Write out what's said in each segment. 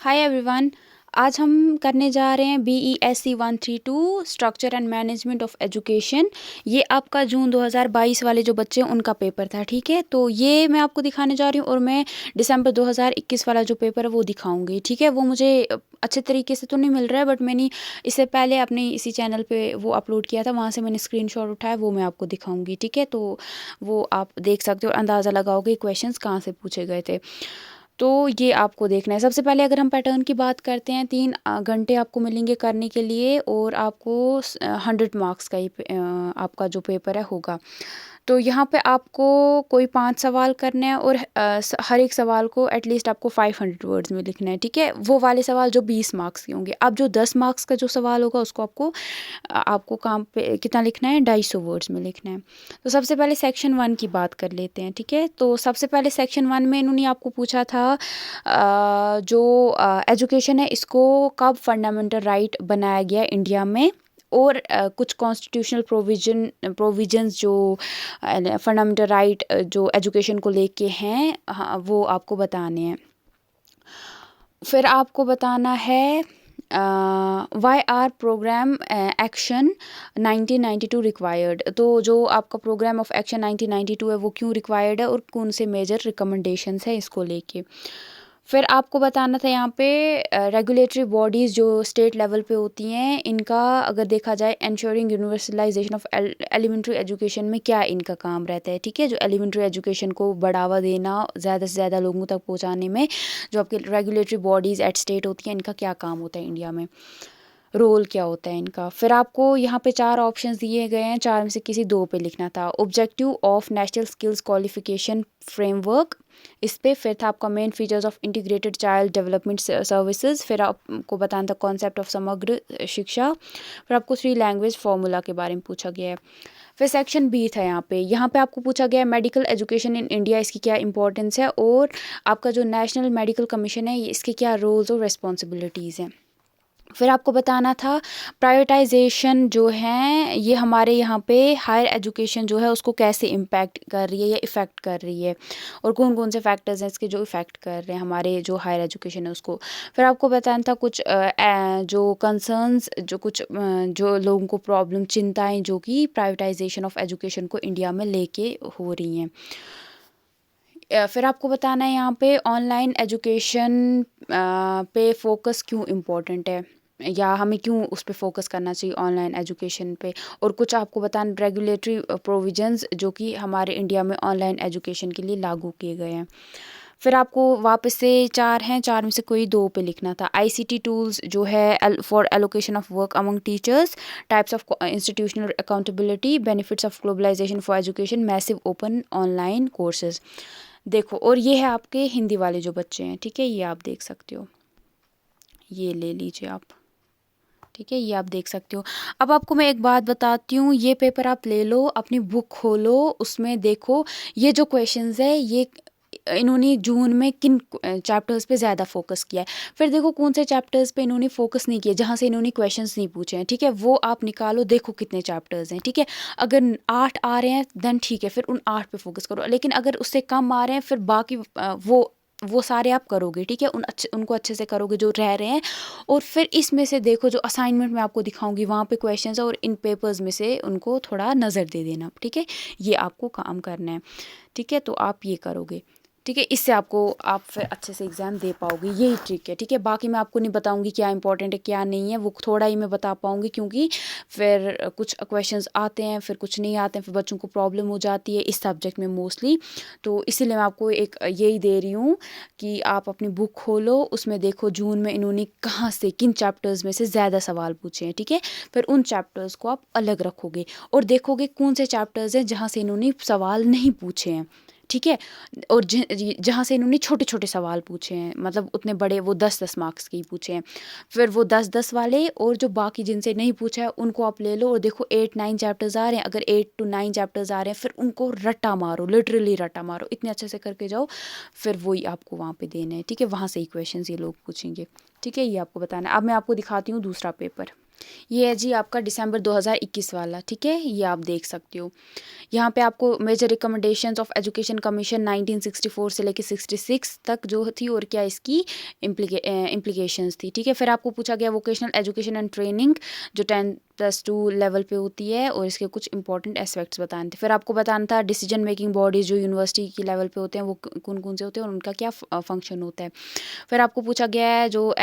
Hi everyone. आज हम करने जा रहे हैं BESC 132 structure and management of education. ये आपका जून 2022 वाले जो बच्चे हैं उनका पेपर था, ठीक है। तो ये मैं आपको दिखाने जा रही हूँ और मैं दिसंबर 2021 वाला जो पेपर है वो दिखाऊंगी, ठीक है। वो मुझे अच्छे तरीके से तो नहीं मिल रहा है, बट मैंने इससे पहले अपने इसी चैनल पे वो अपलोड किया था, वहाँ से मैंने स्क्रीनशॉट उठाया, वो मैं आपको दिखाऊंगी, ठीक है। तो वो आप देख सकते हो, अंदाज़ा लगाओगे क्वेश्चंस कहाँ से पूछे गए थे। तो ये आपको देखना है। सबसे पहले अगर हम पैटर्न की बात करते हैं, 3 घंटे आपको मिलेंगे करने के लिए और आपको 100 मार्क्स का ही आपका जो पेपर है होगा। तो यहाँ पे आपको कोई 5 सवाल करने हैं और हर एक सवाल को एटलीस्ट आपको 500 वर्ड्स में लिखना है, ठीक है। वो वाले सवाल जो 20 मार्क्स के होंगे। अब जो 10 मार्क्स का जो सवाल होगा उसको आपको काम पे कितना लिखना है, 250 वर्ड्स में लिखना है। तो सबसे पहले सेक्शन 1 की बात कर लेते हैं, ठीक है। तो सबसे पहले सेक्शन 1 में इन्होंने आपको पूछा था जो एजुकेशन है इसको कब फंडामेंटल राइट बनाया गया इंडिया में, और कुछ कॉन्स्टिट्यूशनल प्रोविजंस जो फंडामेंटल राइट जो एजुकेशन को लेके हैं, हाँ, वो आपको बताने हैं। फिर आपको बताना है why are programme action 1992 required. तो जो आपका प्रोग्राम ऑफ एक्शन 1992 है वो क्यों रिक्वायर्ड है और कौन से मेजर रिकमेंडेशंस है इसको लेके। फिर आपको बताना था यहाँ पे रेगुलेटरी बॉडीज़ जो स्टेट लेवल पे होती हैं, इनका अगर देखा जाए ensuring universalisation of elementary education में क्या इनका काम रहता है, ठीक है। जो एलिमेंट्री एजुकेशन को बढ़ावा देना, ज़्यादा से ज़्यादा लोगों तक पहुँचाने में जो आपकी रेगुलेटरी बॉडीज़ एट स्टेट होती हैं, इनका क्या काम होता है इंडिया में, रोल क्या होता है इनका। फिर आपको यहाँ पे 4 ऑप्शंस दिए गए हैं, 4 में से किसी 2 पे लिखना था। Objective of national skills qualification framework, इस पे। फिर था आपका main features of integrated child development services. फिर आपको बताना था कॉन्सेप्ट ऑफ समग्र शिक्षा। फिर आपको 3 लैंग्वेज फार्मूला के बारे में पूछा गया है। फिर सेक्शन बी था यहाँ पे आपको पूछा गया है मेडिकल एजुकेशन इन इंडिया, इसकी क्या इंपॉर्टेंस है, और आपका जो नेशनल मेडिकल कमीशन है इसके क्या रोल्स और रिस्पॉन्सिबिलिटीज़ हैं। फिर आपको बताना था प्राइवेटाइजेशन जो है ये हमारे यहाँ पे हायर एजुकेशन जो है उसको कैसे इम्पैक्ट कर रही है या इफ़ेक्ट कर रही है, और कौन कौन से फैक्टर्स हैं इसके जो इफ़ेक्ट कर रहे हैं हमारे जो हायर एजुकेशन है उसको। फिर आपको बताना था कुछ जो कंसर्न्स, जो कुछ जो लोगों को प्रॉब्लम, चिंताएं जो कि प्राइवेटाइजेशन ऑफ एजुकेशन को इंडिया में लेके हो रही हैं। फिर आपको बताना है यहाँ पे ऑनलाइन एजुकेशन पे फोकस क्यों इम्पोर्टेंट है, या हमें क्यों उस पे फोकस करना चाहिए ऑनलाइन एजुकेशन पे, और कुछ आपको बताना रेगुलेटरी प्रोविजंस जो कि हमारे इंडिया में ऑनलाइन एजुकेशन के लिए लागू किए गए हैं। फिर आपको वापस से 4 हैं, 4 में से कोई 2 पे लिखना था। ICT टूल्स जो है for allocation of work among teachers, types of institutional accountability, benefits of globalisation for education, massive open online courses. देखो, और ये है आपके हिंदी वाले जो बच्चे हैं, ठीक है, ये आप देख सकते हो, ये ले लीजिए आप, ठीक है, ये आप देख सकते हो। अब आपको मैं एक बात बताती हूँ, ये पेपर आप ले लो, अपनी बुक खोलो, उसमें देखो ये जो क्वेश्चंस है ये इन्होंने जून में किन चैप्टर्स पे ज़्यादा फोकस किया है। फिर देखो कौन से चैप्टर्स पे इन्होंने फोकस नहीं किया, जहाँ से इन्होंने क्वेश्चंस नहीं पूछे हैं, ठीक है, वो आप निकालो, देखो कितने चैप्टर्स हैं, ठीक है। अगर 8 आ रहे हैं देन ठीक है, फिर उन 8 पे फोकस करो, लेकिन अगर उससे कम आ रहे हैं फिर बाकी वो सारे आप करोगे, ठीक है, उनको अच्छे से करोगे जो रह रहे हैं। और फिर इसमें से देखो जो असाइनमेंट मैं आपको दिखाऊंगी वहाँ पे क्वेश्चंस है, और इन पेपर्स में से उनको थोड़ा नज़र दे देना, ठीक है, ये आपको काम करना है, ठीक है। तो आप ये करोगे, ठीक है, इससे आप फिर अच्छे से एग्ज़ाम दे पाओगे, यही ट्रिक है, ठीक है। बाकी मैं आपको नहीं बताऊंगी क्या इंपॉर्टेंट है क्या नहीं है, वो थोड़ा ही मैं बता पाऊंगी, क्योंकि फिर कुछ क्वेश्चंस आते हैं फिर कुछ नहीं आते हैं, फिर बच्चों को प्रॉब्लम हो जाती है इस सब्जेक्ट में मोस्टली। तो इसीलिए मैं आपको एक यही दे रही हूँ कि आप अपनी बुक खोलो, उसमें देखो जून में इन्होंने कहाँ से किन चैप्टर्स में से ज़्यादा सवाल पूछे हैं, ठीक है। फिर उन चैप्टर्स को आप अलग रखोगे और देखोगे कौन से चैप्टर्स हैं जहाँ से इन्होंने सवाल नहीं पूछे हैं, ठीक है, और जहाँ से इन्होंने छोटे छोटे सवाल पूछे हैं, मतलब उतने बड़े वो 10-10 मार्क्स के ही पूछे हैं, फिर वो 10-10 वाले, और जो बाकी जिनसे नहीं पूछा है उनको आप ले लो, और देखो 8-9 चैप्टर्स आ रहे हैं, अगर 8 to 9 चैप्टर्स आ रहे हैं फिर उनको रट्टा मारो, लिटरली रट्टा मारो, इतने अच्छे से करके जाओ, फिर वही आपको वहाँ पे देना है, ठीक है, वहाँ से ही क्वेश्चन ये लोग पूछेंगे, ठीक है, ये आपको बताना है। अब मैं आपको दिखाती हूँ दूसरा पेपर, ये है जी आपका दिसंबर 2021 वाला, ठीक है, ये आप देख सकते हो। यहाँ पे आपको major recommendations of education commission 1964 से लेके 66 तक जो थी और क्या इसकी इम्प्लीकेशंस थी, ठीक है। फिर आपको पूछा गया वोकेशनल एजुकेशन एंड ट्रेनिंग जो 10+2 लेवल पे होती है और इसके कुछ इंपॉर्टेंट एस्पेक्ट्स बताने थे। फिर आपको बताना था डिसीजन मेकिंग बॉडीज जो यूनिवर्सिटी की लेवल पे होते हैं वो कौन कौन से होते हैं और उनका क्या फंक्शन होता है। फिर आपको पूछा गया है जो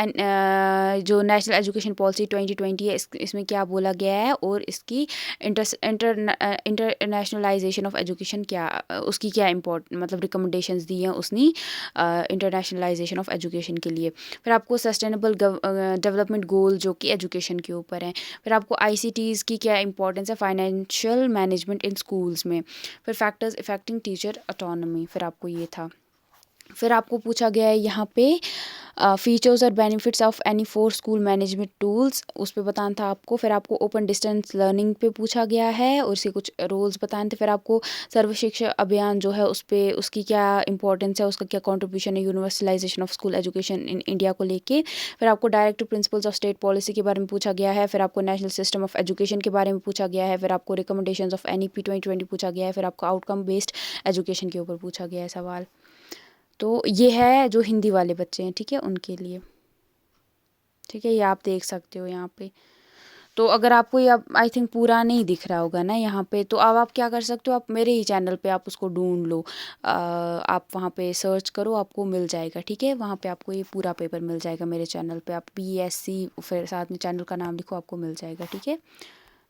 नेशनल एजुकेशन पॉलिसी 2020 है इसमें क्या बोला गया है और इसकी इंटरनेशनलाइजेशन ऑफ एजुकेशन क्या उसकी क्या मतलब रिकमेंडेशंस दी हैं उसने इंटरनेशनलाइजेशन ऑफ एजुकेशन के लिए। फिर आपको सस्टेनेबल डेवलपमेंट गोल जो कि एजुकेशन के ऊपर हैं। फिर आपको आईसीटीज़ की क्या इंपॉर्टेंस है फाइनेंशियल मैनेजमेंट इन स्कूल्स में। फिर फैक्टर्स इफेक्टिंग टीचर ऑटोनॉमी, फिर आपको ये था। फिर आपको पूछा गया है यहाँ पे फीचर्स और benefits of any 4 school management tools, उस पर बताना था आपको। फिर आपको ओपन डिस्टेंस लर्निंग पे पूछा गया है और इसके कुछ रोल्स बताने थे। फिर आपको सर्व शिक्षा अभियान जो है उस पर उसकी क्या इंपॉर्टेंस है, उसका क्या कॉन्ट्रीब्यूशन है universalization of school education in India को लेके। फिर आपको direct principles of state policy के बारे में पूछा गया है। फिर आपको नेशनल सिस्टम ऑफ एजुकेशन के बारे में पूछा गया है। फिर आपको रिकमेंडेशंस ऑफ NEP 2020 पूछा गया है। फिर आपको आउटकम बेस्ड एजुकेशन के ऊपर पूछा गया है सवाल। तो ये है जो हिंदी वाले बच्चे हैं, ठीक है, उनके लिए, ठीक है, ये आप देख सकते हो यहाँ पे। तो अगर आपको ये आई थिंक पूरा नहीं दिख रहा होगा ना यहाँ पे, तो अब आप क्या कर सकते हो, आप मेरे ही चैनल पे आप उसको ढूंढ लो, आप वहाँ पे सर्च करो, आपको मिल जाएगा, ठीक है। वहाँ पे आपको ये पूरा पेपर मिल जाएगा मेरे चैनल पे, आप BSc फिर साथ में चैनल का नाम लिखो, आपको मिल जाएगा, ठीक है।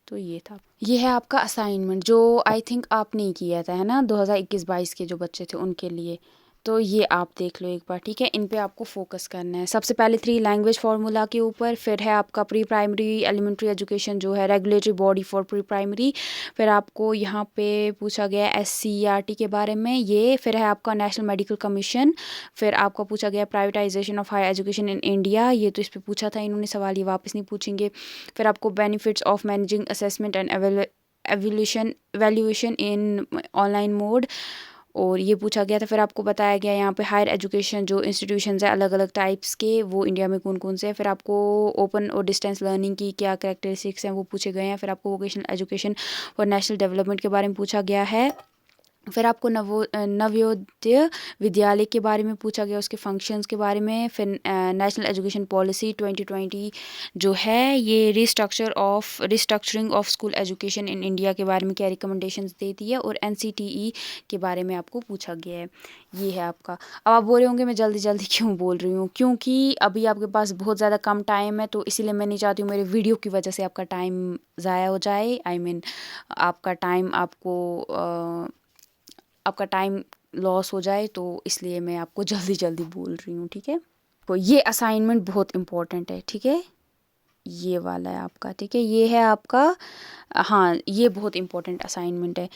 तो ये था, ये है आपका असाइनमेंट जो आई थिंक आपने ही किया था, है ना, 2021-22 के जो बच्चे थे उनके लिए। तो ये आप देख लो एक बार, ठीक है, इन पे आपको फोकस करना है। सबसे पहले 3 लैंग्वेज फार्मूला के ऊपर, फिर है आपका प्री प्राइमरी एलिमेंट्री एजुकेशन जो है regulatory body for pre primary. फिर आपको यहाँ पे पूछा गया SCERT के बारे में ये। फिर है आपका नेशनल मेडिकल कमीशन। फिर आपका पूछा गया privatisation of higher education in India, ये तो इस पर पूछा था इन्होंने सवाल, ये वापस नहीं पूछेंगे। फिर आपको benefits of managing assessment and evaluation in online mode, और ये पूछा गया था। फिर आपको बताया गया यहाँ पे हायर एजुकेशन जो इंस्टीट्यूशंस है अलग अलग टाइप्स के वो इंडिया में कौन कौन से हैं। फिर आपको ओपन और डिस्टेंस लर्निंग की क्या कैरेक्टरिस्टिक्स हैं वो पूछे गए हैं। फिर आपको वोकेशनल एजुकेशन और नेशनल डेवलपमेंट के बारे में पूछा गया है। फिर आपको नवोदय विद्यालय के बारे में पूछा गया, उसके फंक्शंस के बारे में। फिर नेशनल एजुकेशन पॉलिसी 2020 जो है ये restructuring of school education in India के बारे में क्या रिकमेंडेशंस देती है। और NCTE के बारे में आपको पूछा गया है, ये है आपका। अब आप बोल रहे होंगे मैं जल्दी जल्दी क्यों बोल रही हूँ, क्योंकि अभी आपके पास बहुत ज़्यादा कम टाइम है, तो इसीलिए मैं नहीं चाहती हूँ मेरे वीडियो की वजह से आपका टाइम ज़ाया हो जाए। I mean आपका टाइम आपका टाइम लॉस हो जाए, तो इसलिए मैं आपको जल्दी जल्दी बोल रही हूँ, ठीक है। तो ये असाइनमेंट बहुत इम्पोर्टेंट है, ठीक है, ये वाला है आपका, ठीक है, ये है आपका, हाँ ये बहुत इम्पोर्टेंट असाइनमेंट है।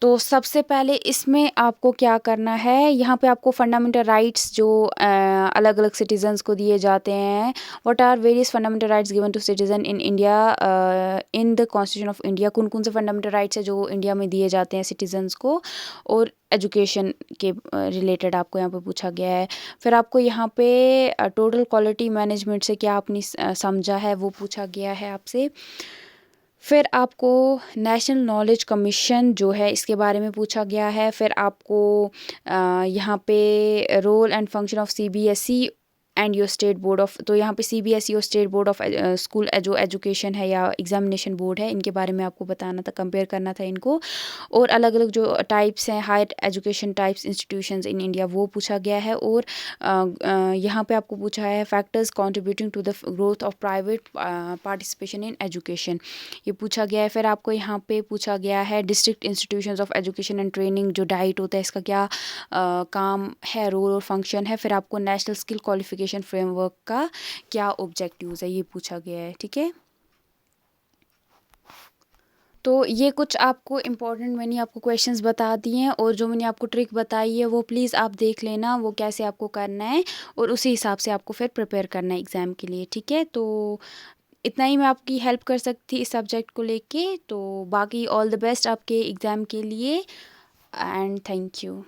तो सबसे पहले इसमें आपको क्या करना है, यहाँ पे आपको फंडामेंटल राइट्स जो अलग अलग सिटीजन्स को दिए जाते हैं, what are various fundamental rights given to citizen in India in the constitution of India, कौन कौन से फंडामेंटल राइट्स है जो इंडिया में दिए जाते हैं सिटीजन्स को, और एजुकेशन के रिलेटेड आपको यहाँ पे पूछा गया है। फिर आपको यहाँ पे टोटल क्वालिटी मैनेजमेंट से क्या आपने समझा है वो पूछा गया है आपसे। फिर आपको नेशनल नॉलेज कमीशन जो है इसके बारे में पूछा गया है। फिर आपको यहाँ पे role and function of CBSE and your state board of, तो यहाँ पे CBSE और स्टेट बोर्ड ऑफ स्कूल जो एजुकेशन है या एग्जामिनेशन बोर्ड है इनके बारे में आपको बताना था, कंपेयर करना था इनको। और अलग अलग जो टाइप्स हैं higher education types institutions in India वो पूछा गया है। और यहाँ पे आपको पूछा है factors contributing to the growth of private participation in education, ये पूछा गया है। फिर आपको यहाँ पे पूछा गया है district institutions of education and training जो डाइट होता है इसका क्या काम है, रोल और फंक्शन है। फिर आपको नेशनल स्किल क्वालिफिकेशन फ्रेमवर्क का क्या ऑब्जेक्टिव्स है ये पूछा गया है, ठीक है। तो ये कुछ आपको इम्पोर्टेंट मैंने आपको क्वेश्चंस बता दिए हैं, और जो मैंने आपको ट्रिक बताई है वो प्लीज़ आप देख लेना वो कैसे आपको करना है, और उसी हिसाब से आपको फिर प्रिपेयर करना है एग्ज़ाम के लिए, ठीक है। तो इतना ही मैं आपकी हेल्प कर सकती इस सब्जेक्ट को लेके। तो बाकी ऑल द बेस्ट आपके एग्ज़ाम के लिए, एंड थैंक यू।